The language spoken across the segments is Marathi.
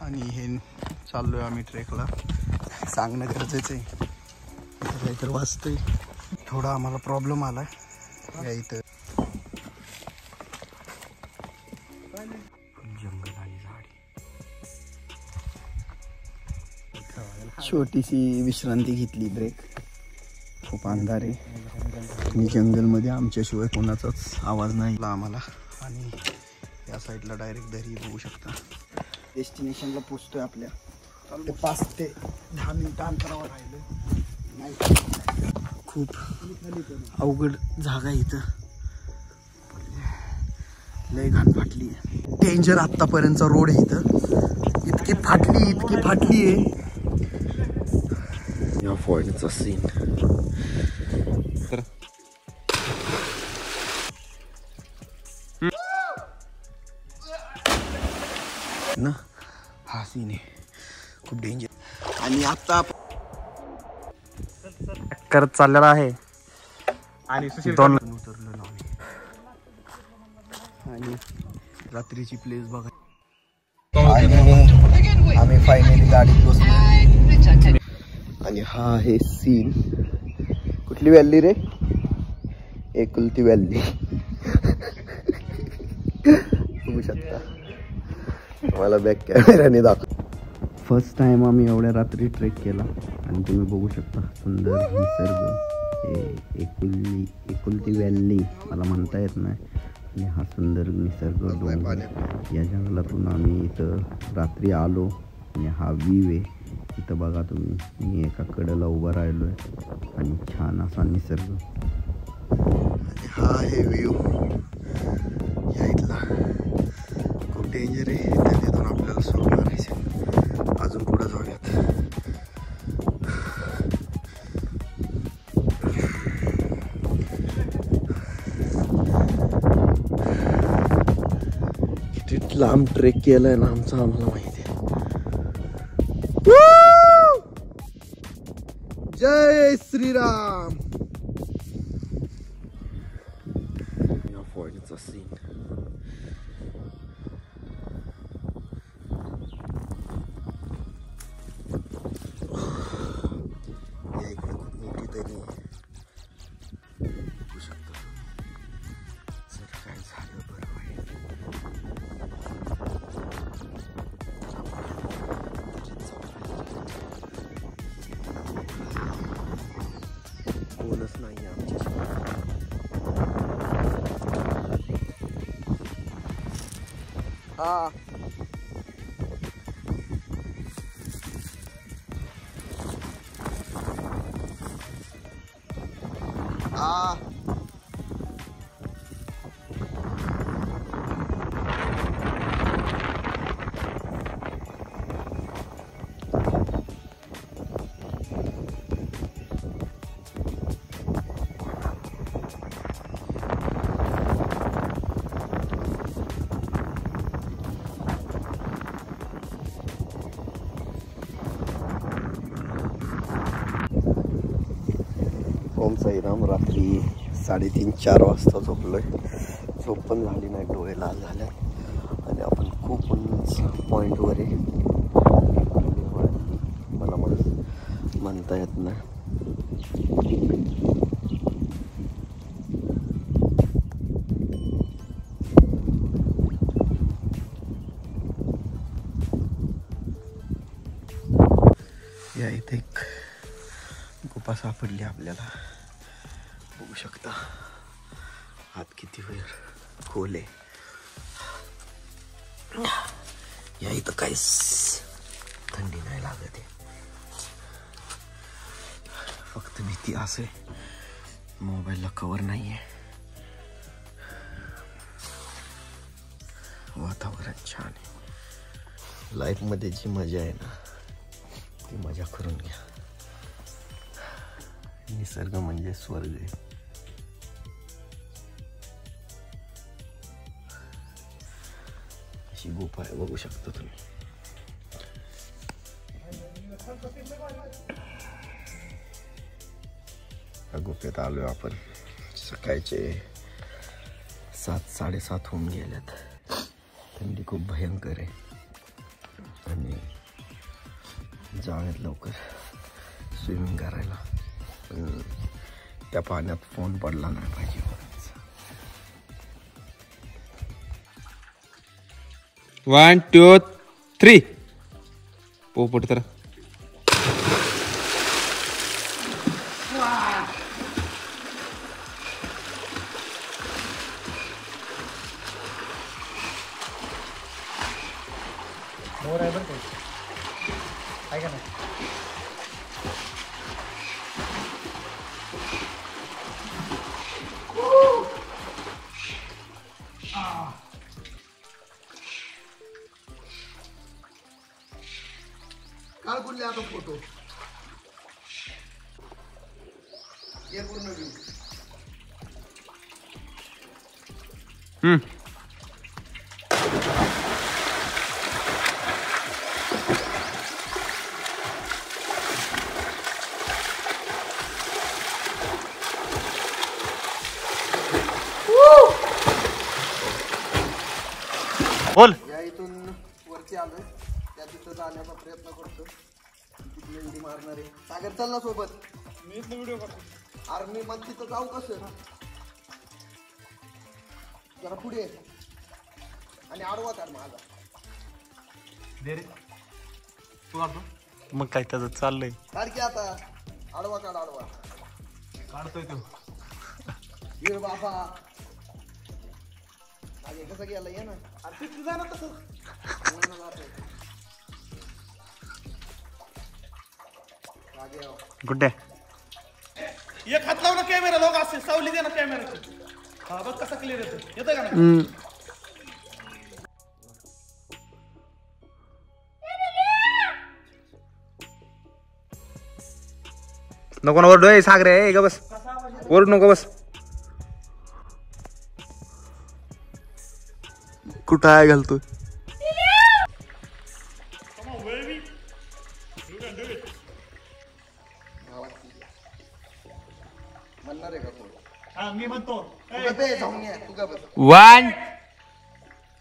आणि हे चाललोय आम्ही ट्रेकला. सांगणं गरजेचं आहे, काहीतरी वाचतंय. थोडा आम्हाला प्रॉब्लेम आलाय या इथं. जंगल आणि झाडी, छोटीशी विश्रांती घेतली, ब्रेक. खूप अंधार आहे आणि जंगलमध्ये आमच्याशिवाय कोणाचाच आवाज नाही आम्हाला. आणि या साईडला डायरेक्ट दरी बघू शकता. डेस्टिनेशनला पोचतोय आपल्या. 5 ते 10 मिनिटं अंतरावर राहिलं. खूप अवघड जागा आहे इथं, लय घाण फाटली आहे. डेंजर आत्तापर्यंतचा रोड आहे इथं. इतकी फाटली आहे. या पॉईंटचा सीन ना, हा सीन आहे खूप डेंजर. आणि आता करत चाललेला आहे आणि दोन उतरलो ना आणि रात्रीची प्लेस बघा. आम्ही फायनली गाडीत बसलो आणि हा आहे सीन. कुठली व्हॅली रे? एकुलती व्हॅली बघू शकता. मला बॅक कॅमेराने दाखव. फर्स्ट टाइम आम्ही एवढ्या रात्री ट्रेक केला आणि तुम्ही बघू शकता सुंदर निसर्ग. हे एकुलती व्हॅली मला म्हणता येत नाही. आणि हा सुंदर निसर्ग डोंगर. या जंगलातून आम्ही इथं रात्री आलो आणि हा व्ह्यू आहे इथं बघा तुम्ही. मी एका कडेला उभा राहिलो आहे आणि छान असा निसर्ग. आणि हा आहे व्ह्यू या इथला. खूप डेंजर आहे. त्यातून आपल्याला सुरू मारायचे. अजून पुढे जाऊयात. किती लांब ट्रेक केलाय ना आमचा आम्हाला माहिती आहे. जय श्रीराम. या पॉईंटचा सीन कोणच नाही आमच्या. हा हा ओम साईराम. रात्री 3:30-4 वाजता झोपलोय. झोप पण झाली नाही, डोळे लाल झाले आणि आपण खूप उंच पॉईंटवर आहे. मला म्हणता येत नाही. या इथे एक गुफा सापडली आपल्याला. बघू शकता आत किती वेळ खोल आहे. या इथं काहीच थंडी नाही लागत आहे. फक्त भीती असे मोबाईलला कवर नाही आहे. वातावरण छान आहे. लाईफमध्ये जी मजा आहे ना ती मजा करून घ्या. निसर्ग म्हणजे स्वर्ग आहे. अशी गुफा आहे बघू शकता तुम्ही. या गुफेत आलोय आपण. सकाळचे 7-7:30 होऊन गेल्यात. थंडी खूप भयंकर आहे आणि जाऊयात लवकर स्विमिंग करायला, पण त्या पाण्यात फोन पडला नाही पाहिजे. 1 2 3 पोपट तर मोर आहे बरं काय का नाही. काळ बोलले आता फोटो ये पूर्ण व्ह्यू. बोल. या इथून वरती आलोय, त्या तिथं जाण्याचा प्रयत्न करतो. तिथली उडी मारणार आहे. सागर चल ना सोबत. मी व्हिडिओ करतो. अरे मी मग तिथं जाऊ कसं, जरा पुढे आणि आडवा काढ माझा. दे रे तू काढतो. मग काय त्याचं चाललंय. काढ की आता, आडवा काढ, आडवा काढतोय तो. ये बाबा अरे कसं गेला, ये ना. अरे तिथे जा ना तसं. गुड्डे एक हात लावला कॅमेरा लोक असेल, सावली दे ना कॅमेराची. हा बघ कसा क्लिअर येतो, येतोय का नाही. नको ना ओरडू. सागरे ग बस, ओरडू नको बस. कुठं आहे घालतोय. म्हणणार आहे का कोण? हा मी म्हणतो तू गप्प आहे, जाऊन ये, तू गप्प बस. 1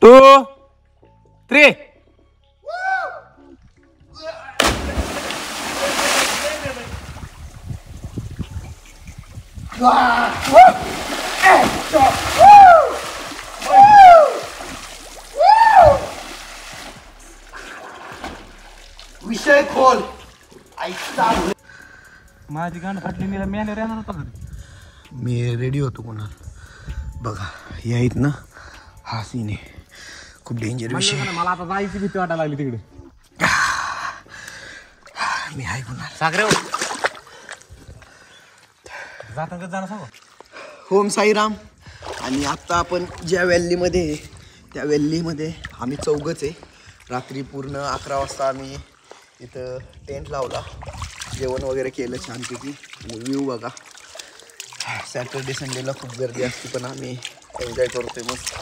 2 3 विषय खोल. ऐकता माझी गाणं फाटली, मी मेल्यावर येणार होता घरी. मी रेडी होतो कोणा बघा. या आहेत ना, हा सीन आहे खूप डेंजर विषय. मला आता जायची भीती वाटायला लागली तिकडे. मी आहे कोणा. सागरे जाता जाणं सांगू. ओम साईराम. आणि आत्ता आपण ज्या व्हॅलीमध्ये आहे त्या व्हॅलीमध्ये आम्ही चौघच आहे. रात्री पूर्ण 11 वाजता आम्ही इथं टेंट लावला, जेवण वगैरे केलं छानपैकी. आणि व्ह्यू बघा. सॅटर्डे संडेला खूप गर्दी असते, पण आम्ही एन्जॉय करतोय मस्त.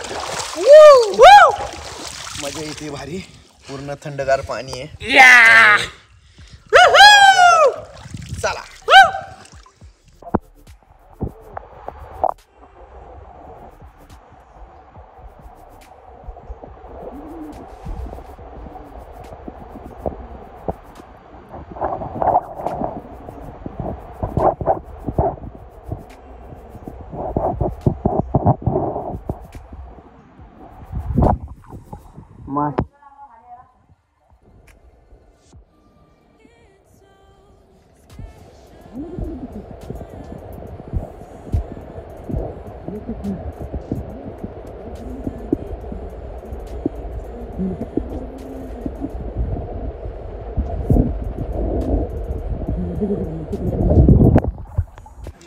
मजा येते भारी. पूर्ण थंडगार पाणी आहे. चला.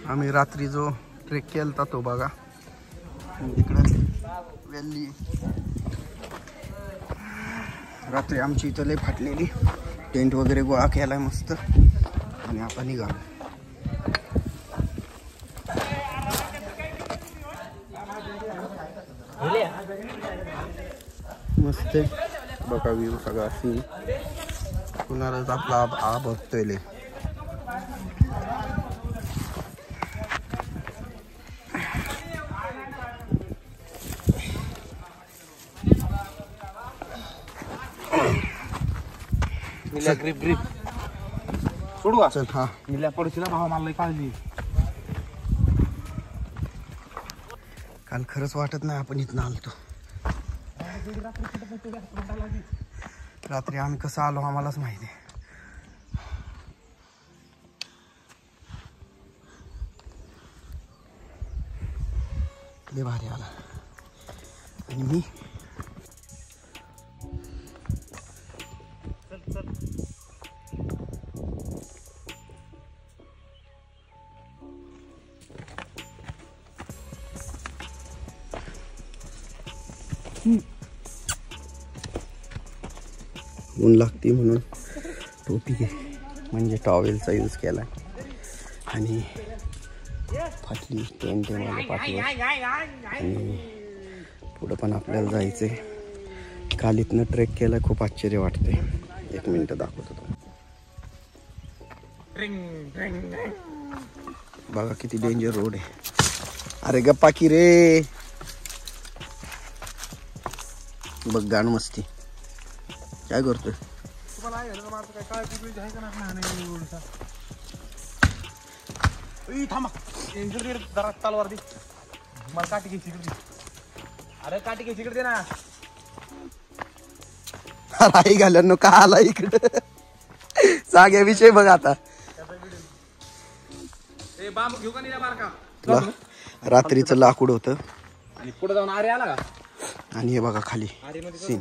आम्ही रात्री जो ट्रेक केला तो बघा. तिकडं व्हॅली रात्री आमची इथं लय फाटलेली. टेंट वगैरे गोळा केलाय मस्त. आणि आता निघालो. मस्त बघा व्ह्यू सगळा सीन. कुणालाच आपला बघतोय लय. ग्रिप ग्रिप सोडू का? चल हा. मी पडशीला भावा मला लई काळजी. काल खरंच वाटत नाही आपण इथनं आलतो. रात्री आम्ही कसं आलो आम्हालाच माहिती. लय भारी आला. आणि मी ऊन लागते म्हणून टोपी घे म्हणजे टॉवेलचा यूज केला आणि फाटली टेंट मला पाठवलं. आणि पुढं पण आपल्याला जायचंय. काल इथनं ट्रेक केलं खूप आश्चर्य वाटते. 1 मिनिट दाखवतो तुम्हाला. बघा किती डेंजर रोड आहे. अरे गप्पा की रे बघ गाण मस्ती काय करतोय. थांबा जरा चालवार दे मला काठी घ्यायची इकडे. अरे काठी घ्यायची इकडे दे ना. आई घालून का आला इकडं जाग्याविषयी बघ आता. बांबू घेऊ का नाही बारका. रात्रीचं लाकूड होतं आणि पुढे जाऊन आरे आला का. आणि हे बघा खाली सीन.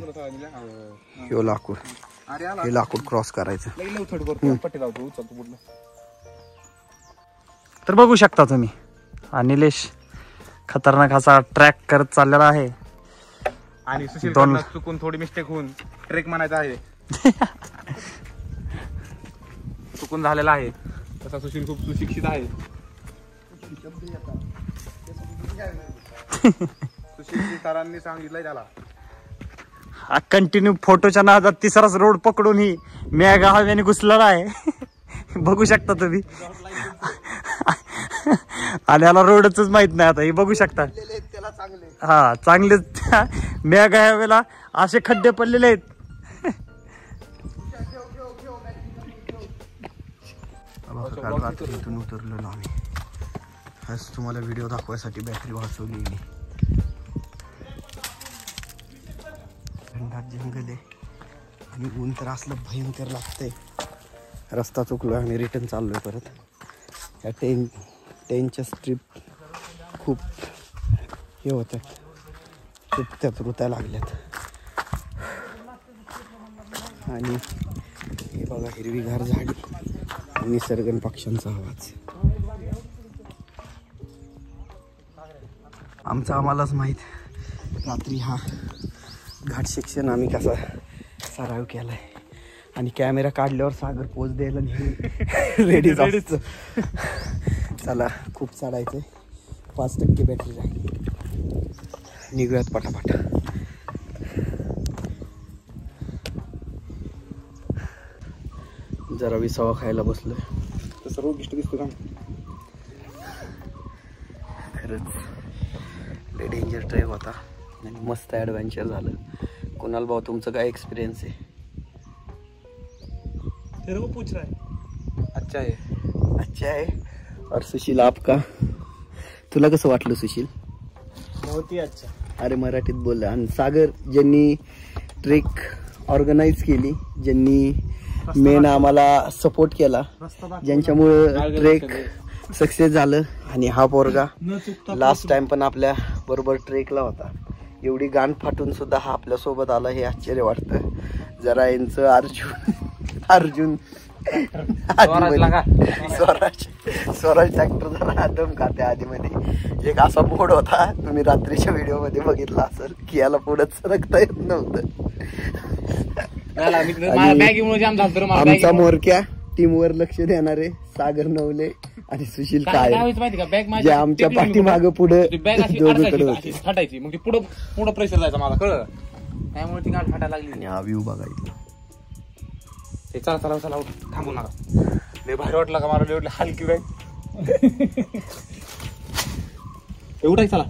हे लाकूड हे लाकूड क्रॉस करायचं. पट्टी लावतो उचलतो पुढलं. तर बघू शकता तुम्ही निलेश खतरनाक असा ट्रॅक करत चाललेला आहे. आणि सुशील चुकून थोडी मिस्टेक होऊन ट्रेक म्हणायचा आहे. चुकून झालेला आहे. तसा सुशील खूप सुशिक्षित आहे. सुशील सरांनी सांगितलंय त्याला. हा कंटिन्यू फोटोच्या नादात तिसराच रोड पकडून ही मेगा हवेने घुसलेला आहे. बघू शकता तुम्ही. आणि याला रोडच माहित नाही आता. हे बघू शकता. हा चांगले मेगा हवेला असे खड्डे पडलेले आहेत. काल रात्री इथून उतरलो ना आम्ही. आज तुम्हाला व्हिडिओ दाखवायसाठी बॅटरी वाचवली. घनदाट जंगल आहे आणि ऊन तर असलं भयंकर लागतंय. रस्ता चुकलो आम्ही रिटर्न चाललोय परत. या टेनच्या स्ट्रीप खूप हे होतात. खूप त्यात रुत्या लागल्यात. आणि हे बघा हिरवीगार झाडी निसर्गन पक्ष्यांचा आवाज. आम्हालाच माहीत रात्री हा घाट सेक्शन आम्ही कसा सराव केलाय. आणि कॅमेरा काढल्यावर सागर पोच द्यायला रेडी असतं. चला खूप चढायचंय. 5% बॅटरी राहिली. निघूयात पटापट. जरा विसावा खायला बसलोय. तसं रोगिष्ट दिसतो का. खरंच लय डेंजर ट्रेक होता आणि मस्त ॲडव्हेंचर झालं. कुणाल भाऊ तुमचं काय एक्सपिरियन्स आहे. तेरे को पूछ रहा है. अच्छा आहे. अच्छा आहे. और सुशील आपका तुला कसं वाटलं सुशील. बहुत ही अच्छा. अरे मराठीत बोल. आणि सागर ज्यांनी ट्रेक ऑर्गनाईज केली, ज्यांनी मेन आम्हाला सपोर्ट केला, ज्यांच्यामुळं ट्रेक सक्सेस झालं. आणि हा पोरगा लास्ट टाइम पण आपल्या बरोबर ट्रेकला होता. एवढी गाण फाटून सुद्धा हा आपल्या सोबत आला हे आश्चर्य वाटतं. जरा यांचं अर्जुन स्वराज ट्रॅक्टर जरा दम खाते आधीमध्ये. एक असा मोड होता तुम्ही रात्रीच्या व्हिडिओ मध्ये बघितला असेल की याला पुढे सरकता येत नव्हतं. आमचा मोरक्या टीमवर लक्ष देणारे सागर नवले आणि सुशील काय जे आमच्या पाठीमाग पुढे फाटायची. मग ती पुढं प्रेशर जायचा मला कळलं. त्यामुळे ती गाठ फाटायला लागली. आणि हा व्ह्यू बघा इथला. ते चला थांबू नका. लय भारी वाटला का मला. एवढी हलकी बॅग. एवढाही चला.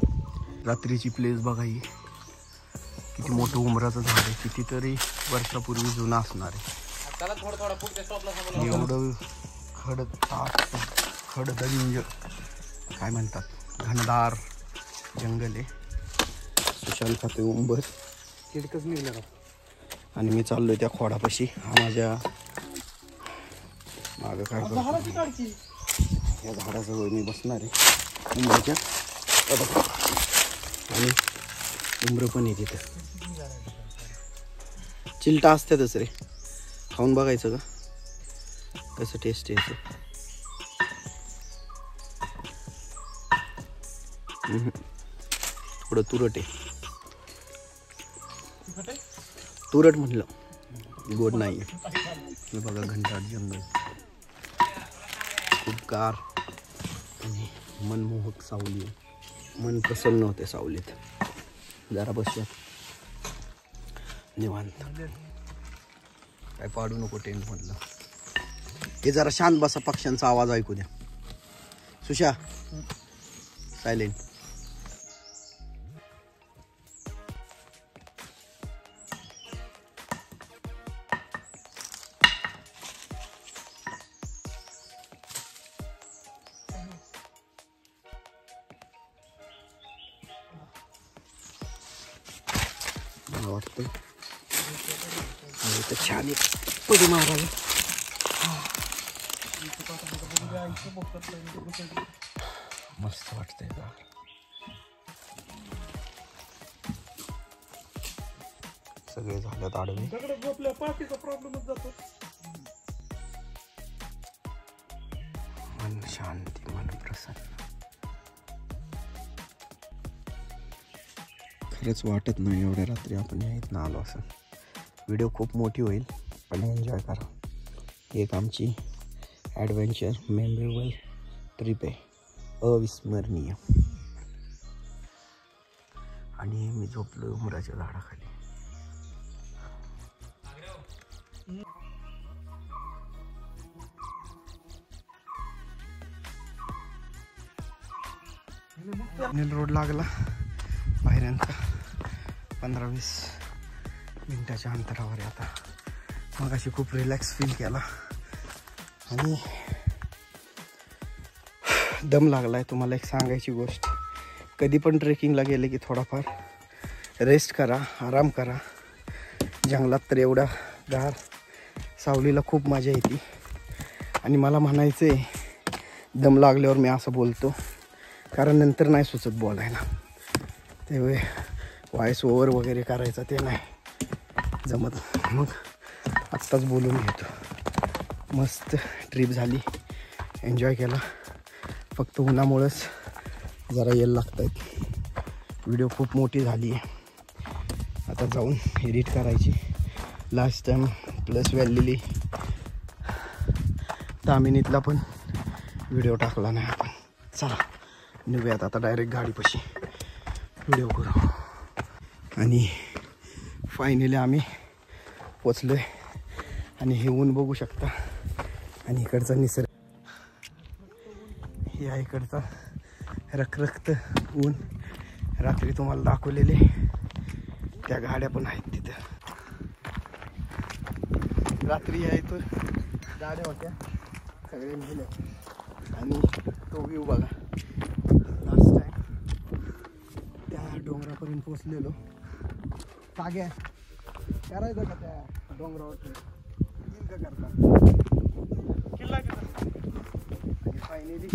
रात्रीची प्लेस बघा ही. किती मोठं उमराचं झाड आहे. कितीतरी वर्षापूर्वी जुना असणार आहे. चला थोडं पुढच्या स्टॉपला एवढं खडदंज काय म्हणतात घनदार जंगल आहे. सुशांत खाते उंबर तिडकच निघणार आणि मी चाललोय त्या खोडापाशी. हा माझ्या मागं काय करतो या झाडाजवळ मी बसणार आहे उंबराच्या. आणि उंबर पण आहे तिथं. चिलटा असतातच रे, खाऊन बघायचं का कसं टेस्ट यायचं. थोडं तुरट आहे. तुरट म्हटलं, गोड नाही आहे. हे बघा घनदाट जंगल, खूप गार आणि मनमोहक सावली. मन प्रसन्न होते सावलीत. जरा बसूयात निवांत, काय पाडू नको टेंट मधलं. हे जरा शांत बसा, पक्ष्यांचा आवाज ऐकू द्या. सुशा सायलेंट. मला वाटतं तर छान एक पडी मारावी. मस्त वाटतंय का. सगळे झाल्यात आडवे. मन शांती, मन प्रसन्न. खरंच वाटत नाही एवढ्या रात्री आपण इथनं आलो असं. व्हिडिओ खूप मोठी होईल पण एन्जॉय करा. एक आमची ॲडव्हेंचर मेमोरेबल ट्रिप आहे, अविस्मरणीय. आणि मी झोपलो उमराच्या झाडाखाली. रोड लागला बाहेरचा. 15-20 मिनिटाच्या अंतरावर आहे आता. मग अशी खूप रिलॅक्स फील केला आणि दम लागला आहे. तुम्हाला एक सांगायची गोष्ट, कधी पण ट्रेकिंगला गेले की थोडाफार रेस्ट करा, आराम करा. जंगलात तर एवढा गार सावलीला खूप मजा येते. आणि मला म्हणायचं आहे, दम लागल्यावर मी असं बोलतो कारण नंतर नाही सुचत बोलायला. ते व्हॉइस ओव्हर वगैरे करायचं ते नाही जमत. मग आत्ताच बोलून घेतो. मस्त ट्रिप झाली, एन्जॉय केला. फक्त उन्हामुळंच जरा यायला लागत आहेत. व्हिडिओ खूप मोठी झाली आहे. आता जाऊन एडिट करायची. लास्ट टाईम प्लस व्हॅलीली तामिनीतला पण व्हिडिओ टाकला नाही आपण. चला निघूयात आता डायरेक्ट गाडीपाशी व्हिडिओ करू. आणि फायनली आम्ही पोचलो आहे. आणि हे ऊन बघू शकता आणि इकडचा निसर्ग. या इकडचा रखरखत ऊन. रात्री तुम्हाला दाखवलेले त्या गाड्या पण आहेत तिथं. रात्री या इथं गाड्या होत्या, सगळे नेल्या. आणि तो व्ह्यू बघा. लास्ट टाइम त्या डोंगरापर्यंत पोचलेलो. साग्या करायचं का त्या डोंगरावर येईल का करता किल्ला आणि फायनली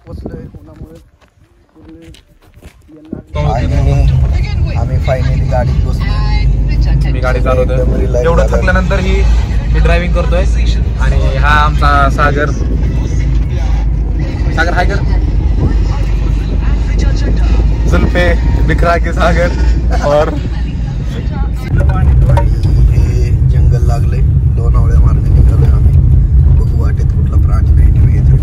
पोचलोय. उन्हामुळे पूर्ण आम्ही फायनली गाडीत बसलो. मी गाडी चालवतोय. एवढं थकल्यानंतर मी ड्रायव्हिंग करतोय. आणि हा आमचा सागर हाय कर. जुल्फे बिखरा के सागर. और हे जंगल लागले. लोणावळ्या मार्गे निघालोय आम्ही. बघू वाटेत कुठला प्राणी भेटी मिळतो.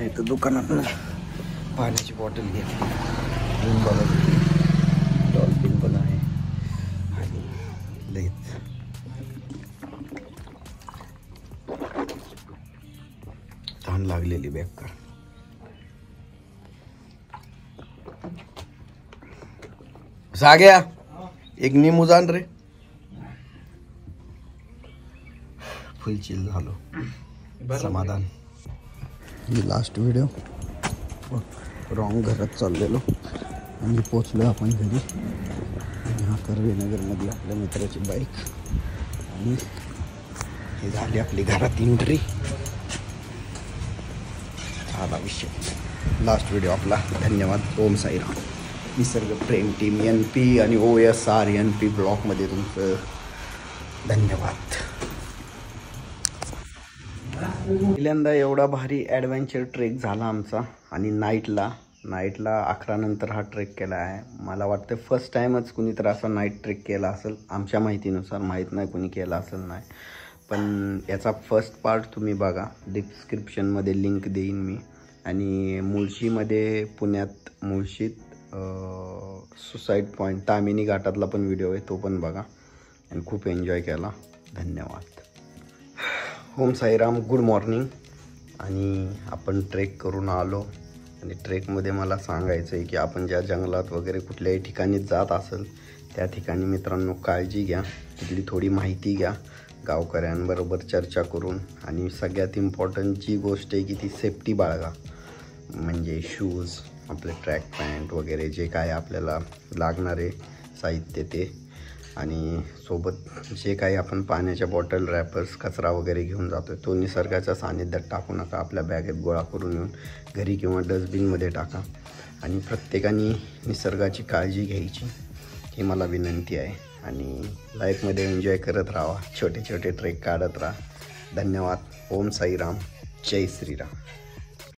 इथं दुकानात पाण्याची बॉटल घेतली. डॉल्फिन पण आहे आणि लईच तहान लागलेली बेकार. जाग्या एक निमू जाण रे. फुल चिल झालो, समाधान. ही लास्ट व्हिडिओ. रॉंग घरात चाललेलो आणि पोचलो आपण घरी. आणि हा कर्वेनगरमध्ये आपल्या मित्राची बाईक. आणि हे झाली आपली घरात एंट्री. आला विषय. लास्ट व्हिडिओ आपला. धन्यवाद. ओम साईराम. निसर्ग प्रेम टीम NP आणि OSR NP ब्लॉकमध्ये तुमचं धन्यवाद. पहिल्यांदा एवढा भारी ॲडव्हेंचर ट्रेक झाला आमचा. आणि नाईटला 11 नंतर हा ट्रेक केला आहे. मला वाटतं फर्स्ट टाईमच कुणी तर असा नाईट ट्रेक केला असेल आमच्या माहितीनुसार. माहीत नाही कुणी केला असेल नाही, पण याचा फर्स्ट पार्ट तुम्ही बघा. डिस्क्रिप्शनमध्ये लिंक देईन मी. आणि मुळशीमध्ये, पुण्यात मुळशीत सुसाईड पॉईंट तामिनी घाटातला पण व्हिडिओ आहे, तो पण बघा. आणि खूप एन्जॉय केला. धन्यवाद. ओम साईराम. Good morning. आणि आपण ट्रेक करून आलो. आणि ट्रेकमध्ये मला सांगायचं आहे की आपण ज्या जंगलात वगैरे कुठल्याही ठिकाणी जात असेल त्या ठिकाणी मित्रांनो काळजी घ्या. तिथली थोडी माहिती घ्या गावकऱ्यांबरोबर चर्चा करून. आणि सगळ्यात इम्पॉर्टंट जी गोष्ट आहे की ती सेफ्टी बाळगा. म्हणजे शूज, आपले ट्रॅक पॅन्ट वगैरे जे काय आपल्याला लागणारे साहित्य ते. आणि सोबत जे काही आपण पाण्याच्या बॉटल, रॅपर्स, कचरा वगैरे घेऊन जातो तो निसर्गाच्या सानिध्यात टाकू नका. आपल्या बॅगेत गोळा करून येऊन घरी किंवा डस्टबिनमध्ये टाका. आणि प्रत्येकाने निसर्गाची काळजी घ्यायची ही मला विनंती आहे. आणि लाईफमध्ये एन्जॉय करत राहा, छोटे छोटे ट्रेक काढत राहा. धन्यवाद. ओम साईराम. जय श्रीराम.